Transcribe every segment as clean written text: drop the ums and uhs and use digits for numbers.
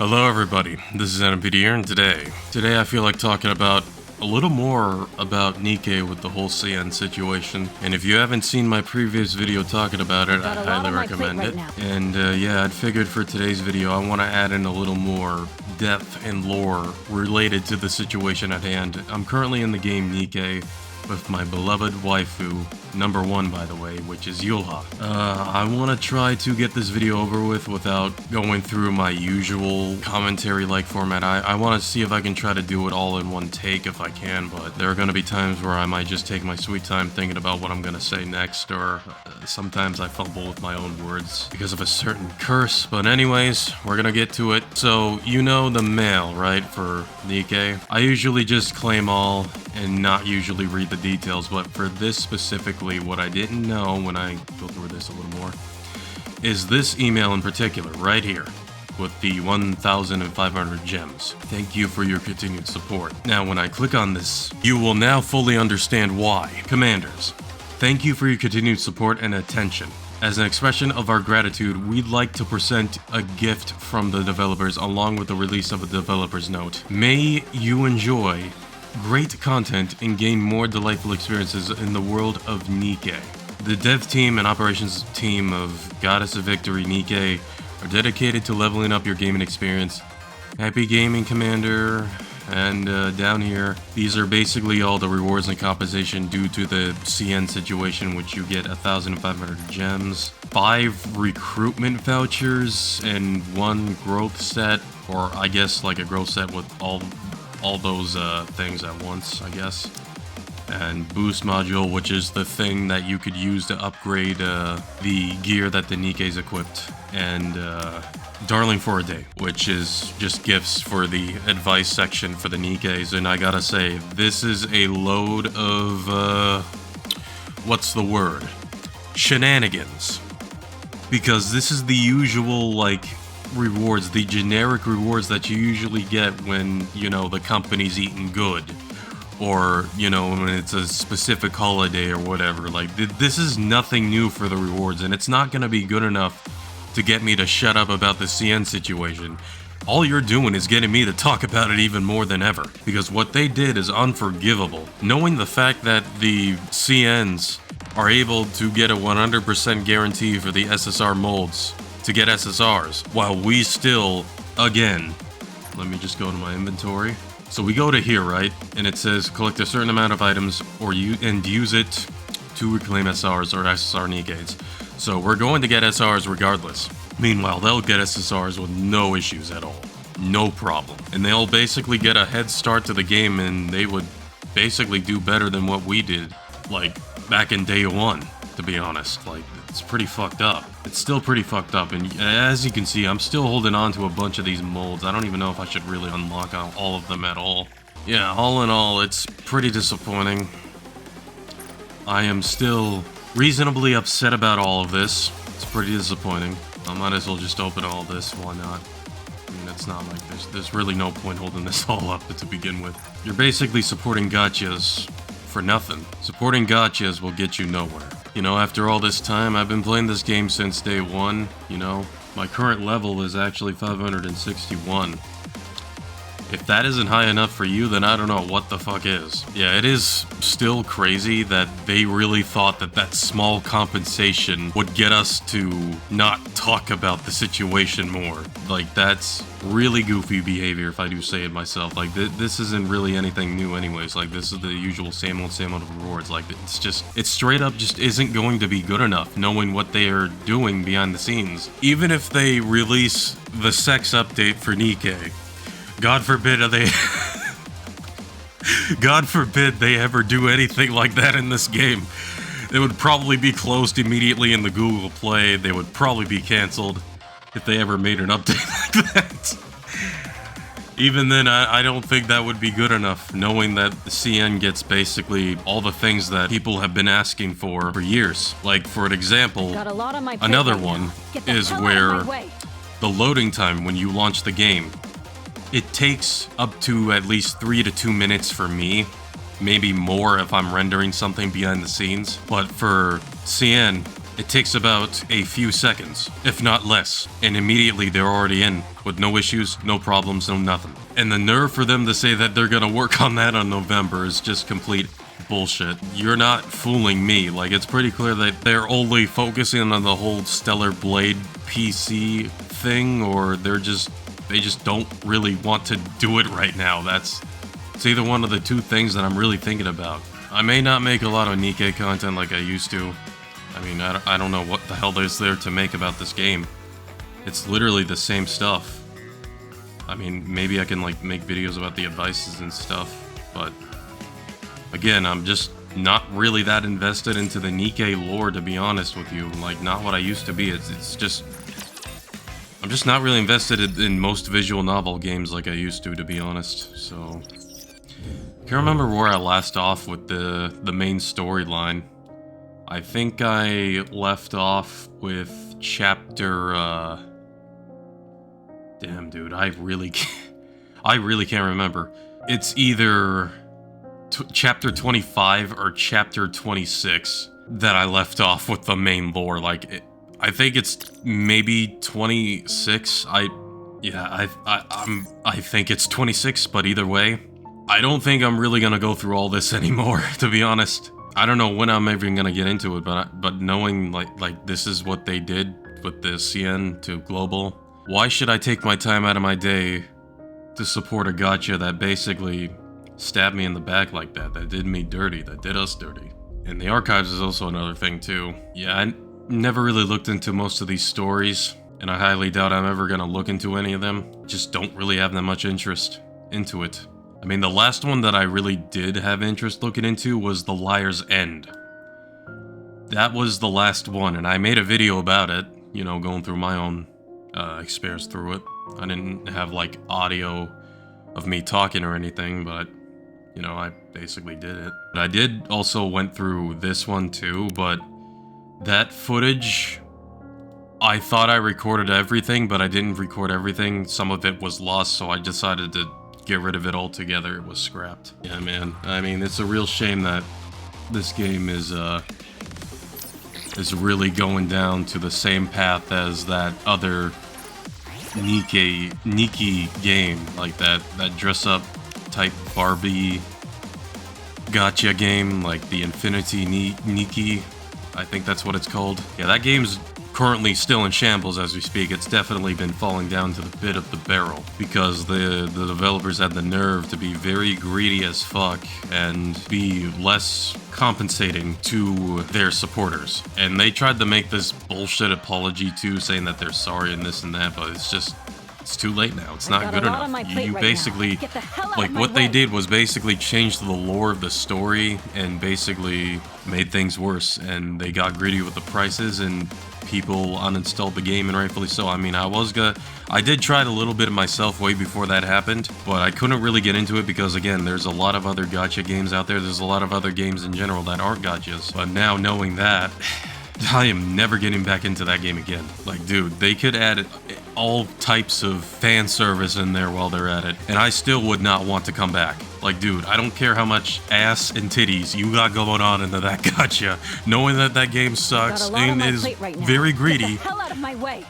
Hello everybody, this is N.M.P.D here, and today I feel like talking about a little more about NIKKE with the whole CN situation. And if you haven't seen my previous video talking about it, I highly recommend it. And yeah, I'd figured for today's video I want to add in a little more depth and lore related to the situation at hand. I'm currently in the game NIKKE with my beloved waifu, #1 by the way, which is Yulha. I want to try to get this video over with without going through my usual commentary-like format. I want to see if I can try to do it all in one take if I can, but there are going to be times where I might just take my sweet time thinking about what I'm going to say next, or sometimes I fumble with my own words because of a certain curse. But anyways, we're going to get to it. So, you know the mail, right, for NIKKE? I usually just claim all and not usually read the details, but for this specifically, what I didn't know when I go through this a little more is this email in particular, right here, with the 1,500 gems. Thank you for your continued support. Now, when I click on this, you will now fully understand why. Commanders, thank you for your continued support and attention. As an expression of our gratitude, we'd like to present a gift from the developers along with the release of a developer's note. May you enjoy great content and gain more delightful experiences in the world of NIKKE. The dev team and operations team of Goddess of Victory NIKKE are dedicated to leveling up your gaming experience. Happy gaming, Commander. And down here, these are basically all the rewards and compensation due to the CN situation, which you get 1,500 gems, 5 recruitment vouchers, and 1 growth set, or I guess like a growth set with all those things at once, I guess. And boost module, which is the thing that you could use to upgrade the gear that the NIKKE's equipped. And Darling for a Day, which is just gifts for the advice section for the NIKKE's. And I gotta say, this is a load of, what's the word? Shenanigans. Because this is the usual, like, rewards, the generic rewards that you usually get when, you know, the company's eating good, or, you know, when it's a specific holiday or whatever. Like, this is nothing new for the rewards, and it's not gonna be good enough to get me to shut up about the CN situation. All you're doing is getting me to talk about it even more than ever, because what they did is unforgivable. Knowing the fact that the CNs are able to get a 100% guarantee for the SSR molds to get SSRs, while we still, again, let me just go to my inventory. So we go to here, right? And it says collect a certain amount of items and use it to reclaim SRs or SSR NIKKEs. So we're going to get SRs regardless. Meanwhile, they'll get SSRs with no issues at all. No problem. And they'll basically get a head start to the game, and they would basically do better than what we did, like, back in day 1, to be honest. Like, it's pretty fucked up. It's still pretty fucked up, and as you can see, I'm still holding on to a bunch of these molds. I don't even know if I should really unlock all of them at all. Yeah, all in all, it's pretty disappointing. I am still reasonably upset about all of this. It's pretty disappointing. I might as well just open all this, why not? I mean, it's not like there's really no point holding this all up to begin with. You're basically supporting gachas for nothing. Supporting gachas will get you nowhere. You know, after all this time, I've been playing this game since day 1, you know. My current level is actually 561. If that isn't high enough for you, then I don't know what the fuck is. Yeah, it is still crazy that they really thought that that small compensation would get us to not talk about the situation more. Like, that's really goofy behavior, if I do say it myself. Like, this isn't really anything new anyways. Like, this is the usual same old rewards. Like, it straight up just isn't going to be good enough, knowing what they are doing behind the scenes. Even if they release the sex update for NIKKE, God forbid God forbid they ever do anything like that in this game. They would probably be closed immediately in the Google Play. They would probably be canceled if they ever made an update like that. Even then, I don't think that would be good enough, knowing that the CN gets basically all the things that people have been asking for years. Like, for an example, another one is where the loading time when you launch the game, it takes up to at least 3 to 2 minutes for me, maybe more if I'm rendering something behind the scenes. But for CN, It takes about a few seconds, if not less, and immediately they're already in, with no issues, no problems, no nothing. And the nerve for them to say that they're gonna work on that on November is just complete bullshit. You're not fooling me. Like, it's pretty clear that they're only focusing on the whole Stellar Blade PC thing, or they just don't really want to do it right now. It's either one of the two things that I'm really thinking about. I may not make a lot of NIKKE content like I used to. I mean, I don't know what the hell there's there to make about this game. It's literally the same stuff. I mean, maybe I can like make videos about the advices and stuff, but again, I'm just not really that invested into the NIKKE lore, to be honest with you. Like, not what I used to be. It's just... I'm just not really invested in most visual novel games like I used to be honest, so... I can't remember where I left off with the main storyline. I think I left off with chapter, damn, dude, I really can't remember. It's either chapter 25 or chapter 26 that I left off with the main lore. Like, I think it's maybe 26. I think it's 26, but either way, I don't think I'm really gonna go through all this anymore, to be honest. I don't know when I'm even gonna get into it, but knowing like this is what they did with the CN to global, why should I take my time out of my day to support a gacha that basically stabbed me in the back like that did me dirty, that did us dirty? And the archives is also another thing too. Yeah, I never really looked into most of these stories, and I highly doubt I'm ever gonna look into any of them. Just don't really have that much interest into it. I mean, the last one that I really did have interest looking into was The Liar's End. That was the last one, and I made a video about it, you know, going through my own experience through it. I didn't have, like, audio of me talking or anything, but, you know, I basically did it. But I did also went through this one too, but that footage, I thought I recorded everything, but I didn't record everything. Some of it was lost, so I decided to get rid of it altogether. It was scrapped. Yeah, man. I mean, it's a real shame that this game is really going down to the same path as that other NIKKE game, like that dress-up type Barbie gacha game, like the Infinity NIKKE. I think that's what it's called. Yeah, that game's currently still in shambles as we speak. It's definitely been falling down to the bit of the barrel because the developers had the nerve to be very greedy as fuck and be less compensating to their supporters. And they tried to make this bullshit apology too, saying that they're sorry and this and that, but it's too late now. It's not good enough. You basically, like, what they did was basically change the lore of the story and basically made things worse, and they got greedy with the prices and people uninstalled the game, and rightfully so. I mean, I did try it a little bit myself way before that happened, but I couldn't really get into it because, again, there's a lot of other gacha games out there. There's a lot of other games in general that aren't gachas. But now knowing that, I am never getting back into that game again. Like, dude, they could add all types of fan service in there while they're at it, and I still would not want to come back. Like, dude, I don't care how much ass and titties you got going on into that gacha. Knowing that that game sucks and is very greedy, Get the hell out of my way.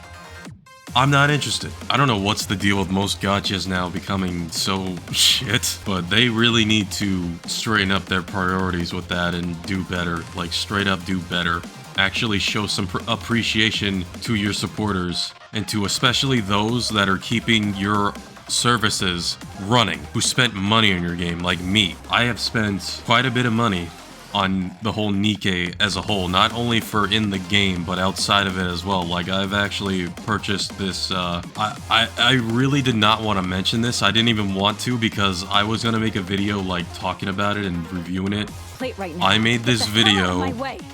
I'm not interested. I don't know what's the deal with most gachas now becoming so shit, but they really need to straighten up their priorities with that and do better. Like, straight up do better. Actually show some appreciation to your supporters, and to especially those that are keeping your services running, who spent money on your game, like me. I have spent quite a bit of money on the whole NIKKE as a whole, not only for in the game, but outside of it as well. Like, I've actually purchased this, I really did not want to mention this. I didn't even want to, because I was going to make a video, like, talking about it and reviewing it. Right now. I made this video,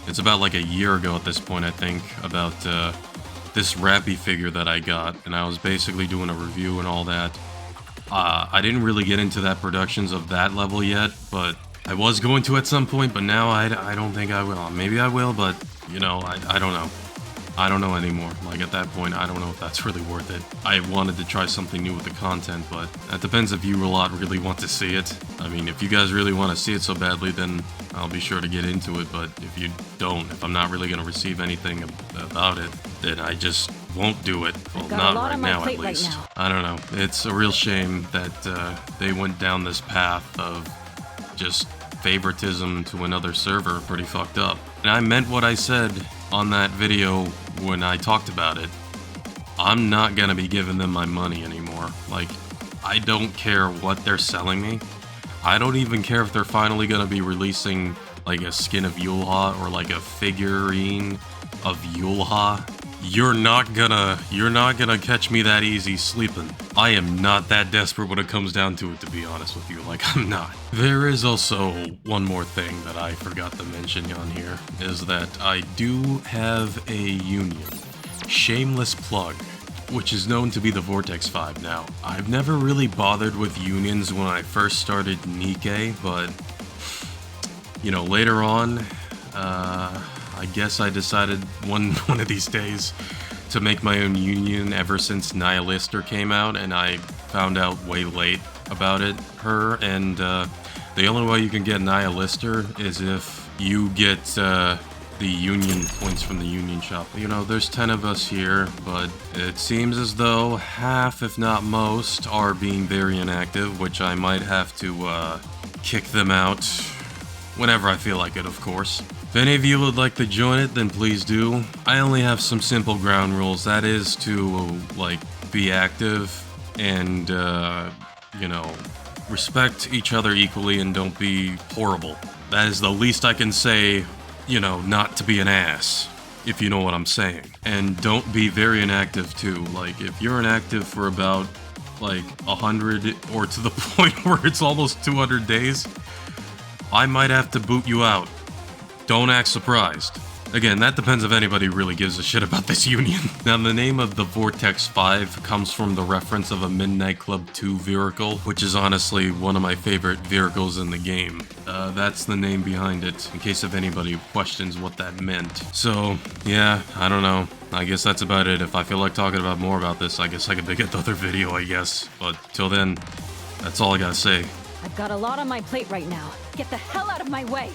it's about like a year ago at this point, I think, about this Rappy figure that I got, and I was basically doing a review and all that. I didn't really get into that productions of that level yet, but I was going to at some point, but now I don't think I will. Maybe I will, but, you know, I don't know. I don't know anymore. Like, at that point, I don't know if that's really worth it. I wanted to try something new with the content, but that depends if you a lot really want to see it. I mean, if you guys really want to see it so badly, then I'll be sure to get into it, but if you don't, if I'm not really going to receive anything about it, then I just won't do it. Well, not right now, at least. I don't know. It's a real shame that they went down this path of just favoritism to another server. Pretty fucked up. And I meant what I said on that video when I talked about it. I'm not gonna be giving them my money anymore. Like, I don't care what they're selling me. I don't even care if they're finally gonna be releasing like a skin of Yulha or like a figurine of Yulha. You're not gonna catch me that easy sleeping. I am not that desperate when it comes down to it, to be honest with you. Like, I'm not. There is also one more thing that I forgot to mention on here, is that I do have a union. Shameless plug, which is known to be the Vortex 5. Now, I've never really bothered with unions when I first started NIKKE, but, you know, later on, I guess I decided one of these days to make my own union ever since Nihilister came out, and I found out way late about her, and the only way you can get Nihilister is if you get the union points from the union shop. You know, there's 10 of us here, but it seems as though half, if not most, are being very inactive, which I might have to kick them out whenever I feel like it, of course. If any of you would like to join it, then please do. I only have some simple ground rules. That is to, like, be active and, you know, respect each other equally and don't be horrible. That is the least I can say, you know, not to be an ass, if you know what I'm saying. And don't be very inactive, too. Like, if you're inactive for about, like, 100 or to the point where it's almost 200 days, I might have to boot you out. Don't act surprised. Again, that depends if anybody really gives a shit about this union. Now, the name of the Vortex 5 comes from the reference of a Midnight Club 2 vehicle, which is honestly one of my favorite vehicles in the game. That's the name behind it, in case if anybody questions what that meant. So, yeah, I don't know. I guess that's about it. If I feel like talking about more about this, I guess I could make another video, I guess. But till then, that's all I gotta say. I've got a lot on my plate right now. Get the hell out of my way!